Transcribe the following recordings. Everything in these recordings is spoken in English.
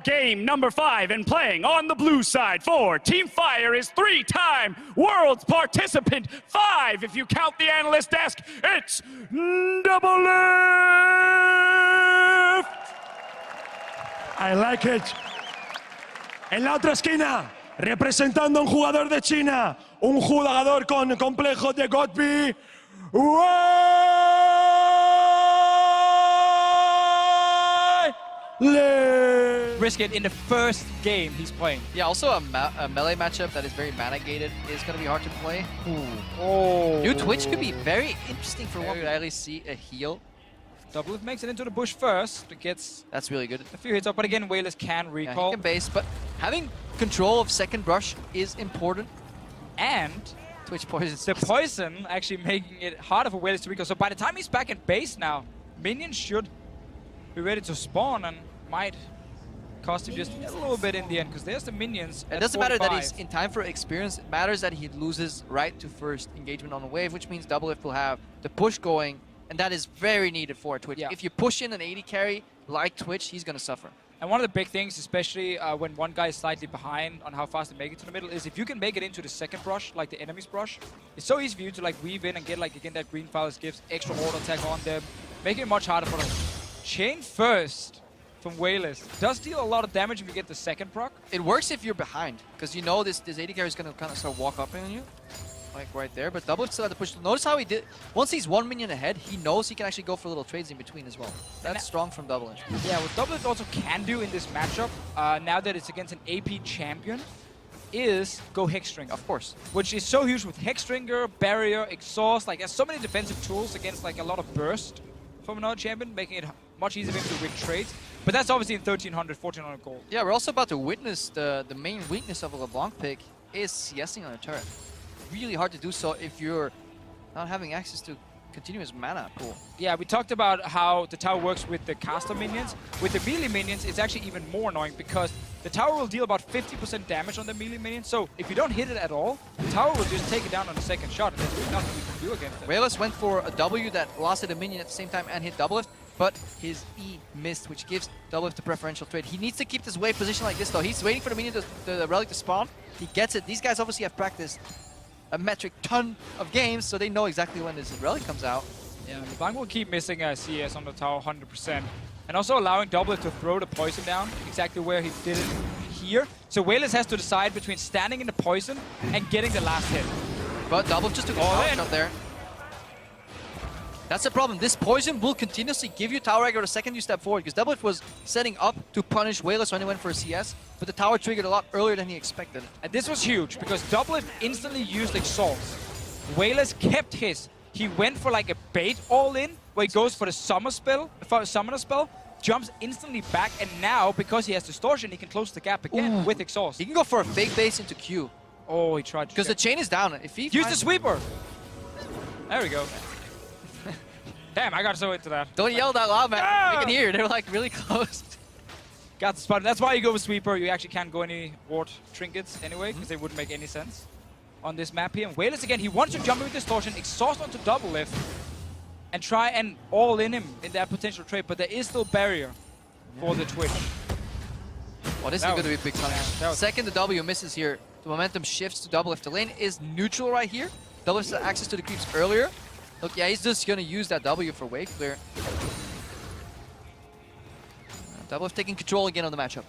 game number 5 and playing on the blue side for Team Fire is 3-time world's participant 5 if you count the analyst desk. It's Doublelift. I like it. En la otra esquina, representando a un jugador de China, un jugador con complejo de Godby. Risk it in the first game he's playing. Yeah, also a melee matchup that is very mana gated is going to be hard to play. Oh. New Twitch could be very interesting for one. We could at least see a heal. Doublelift makes it into the bush first. It gets That's really good. a few hits up, but again, We1less can Yeah, recall. he can base, but having control of second brush is important. And Twitch poison. the poison actually making it harder for We1less to recall. So by the time he's back in base now, minions should be ready to spawn and might cost him just a little bit in the end, because there's the minions. It at doesn't matter that 45. he's in time for experience. It matters that he loses right to first engagement on the wave, which means Doublelift will have the push going, and that is very needed for Twitch. Yeah. If you push in an 80 carry like Twitch, he's going to suffer. And one of the big things, especially when one guy is slightly behind on how fast they make it to the middle, is if you can make it into the second brush, like the enemy's brush, it's so easy for you to like weave in and get like again that green phallus gives extra auto attack on them, making it much harder for them. Chain first from We1less does deal a lot of damage if you get the second proc. It works if you're behind, because you know this 80 carry is going to kind of start walk up on you. Like right there, but Doublelift still had to push. Notice how he did. Once he's 1 minion ahead, he knows he can actually go for little trades in between as well. That's strong from Doublelift. Yeah, what Doublelift also can do in this matchup, now that it's against an AP champion, is go Hexstring, Of course. which is so huge with Hexstringer, Barrier, Exhaust. Like, there's so many defensive tools against like a lot of burst from another champion, making it much easier for him to win trades. But that's obviously in 1300, 1400 gold. Yeah, we're also about to witness the main weakness of a LeBlanc pick is CSing on a turret. Really hard to do so if you're not having access to continuous mana pool. Yeah, we talked about how the tower works with the caster minions. With the melee minions, it's actually even more annoying because the tower will deal about 50% damage on the melee minions. So if you don't hit it at all, the tower will just take it down on the second shot, and there's really nothing you can do against it. We1less went for a W that lasted a minion at the same time and hit Doublelift, but his E missed, which gives Doublelift the preferential trade. He needs to keep this wave position like this, though. He's waiting for the minion, the relic to spawn. He gets it. These guys obviously have practiced a metric ton of games, so they know exactly when this relic comes out. Yeah, LeBlanc will keep missing CS on the tower 100%. And also allowing Doublelift to throw the poison down exactly where he did it here. So We1less has to decide between standing in the poison and getting the last hit. But Doublelift just took a power shot there. That's the problem. This poison will continuously give you tower aggro the second you step forward, because Doublelift was setting up to punish We1less when he went for a CS, but the tower triggered a lot earlier than he expected. And this was huge because Doublelift instantly used Exhaust. We1less kept his. He went for like a bait all in, where he goes for the summoner spell, jumps instantly back, and now, because he has Distortion, he can close the gap again with Exhaust. He can go for a fake base into Q. Oh, he tried to. Because the chain is down. If he use the sweeper. There we go. Damn, I got so into that. Don't yell that loud, man. Ah! You can hear. They're like really close. Got the spot. That's why you go with sweeper. You actually can't go any ward trinkets anyway, because they wouldn't make any sense on this map here. And We1less again, he wants to jump in with Distortion, Exhaust onto Doublelift, and try and all in him in that potential trade, but there is still barrier for the Twitch. Well, this is going to be a big punish. Second, the W misses here. The momentum shifts to Doublelift. The lane is neutral right here. Doublelift has access to the creeps earlier. Look, yeah, he's just going to use that W for wave clear. Doublelift taking control again on the matchup.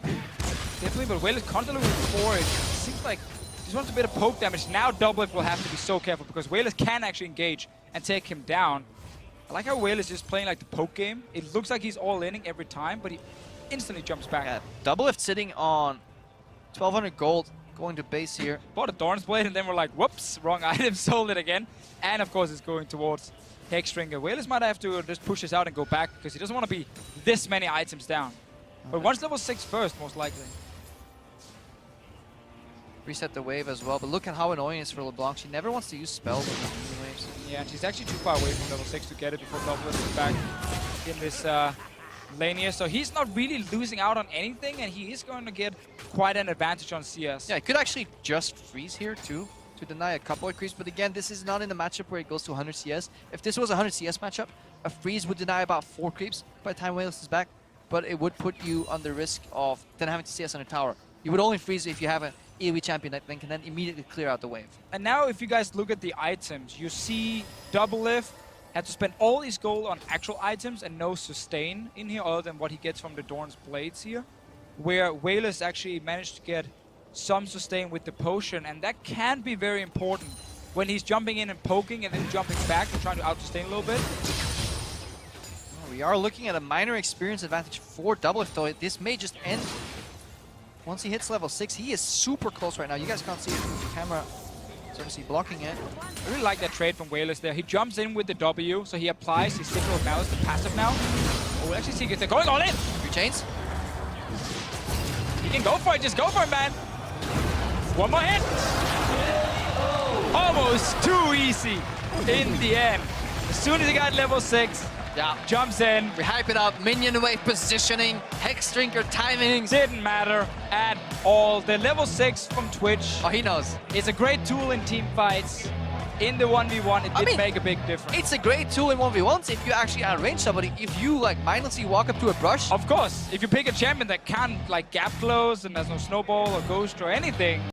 Definitely, but We1less constantly moving forward. It seems like he just wants a bit of poke damage. Now Doublelift will have to be so careful because We1less can actually engage and take him down. I like how We1less is just playing like the poke game. It looks like he's all-inning every time, but he instantly jumps back. Yeah, Doublelift sitting on 1200 gold, going to base here. Bought a Thorn's Blade, and then we're like, whoops, wrong item, sold it again. And of course, it's going towards Hexstringer. We1less might have to just push this out and go back because he doesn't want to be this many items down. But once level 6 first, most likely. Reset the wave as well, but look at how annoying it is for LeBlanc. She never wants to use spells with the waves. Yeah, and she's actually too far away from level 6 to get it before Doublelift is back in this lane here. So he's not really losing out on anything, and he is going to get quite an advantage on CS. Yeah, he could actually just freeze here too, to deny a couple of creeps. But again, this is not in the matchup where it goes to 100 CS. If this was a 100 CS matchup, a freeze would deny about 4 creeps by the time We1less is back. but it would put you on the risk of then having to CS on a tower. You would only freeze if you have an AoE champion that then can immediately clear out the wave. And now if you guys look at the items, you see Doublelift had to spend all his gold on actual items and no sustain in here other than what he gets from the Dorn's blades here. Where We1less actually managed to get some sustain with the potion, and that can be very important when he's jumping in and poking and then jumping back and trying to out-sustain a little bit. We are looking at a minor experience advantage for Doublelift, though. This may just end once he hits level 6. He is super close right now. You guys can't see it through the camera. He's obviously blocking it. I really like that trade from We1less there. He jumps in with the W, so he applies his Signal of Malice, the passive now. Oh, we'll actually see if they're going all in. 3 chains. He can go for it, just go for it, man. One more hit. Almost too easy in the end. As soon as he got level 6, Yeah. jumps in. We hype it up. Minion wave positioning, Hex Drinker timings. Didn't matter at all. The level 6 from Twitch Oh, he knows. is a great tool in team fights. In the 1v1, it did make a big difference. It's a great tool in 1v1s if you actually outrange somebody. If you like mindlessly walk up to a brush, Of course, if you pick a champion that can't like gap close and there's no snowball or ghost or anything,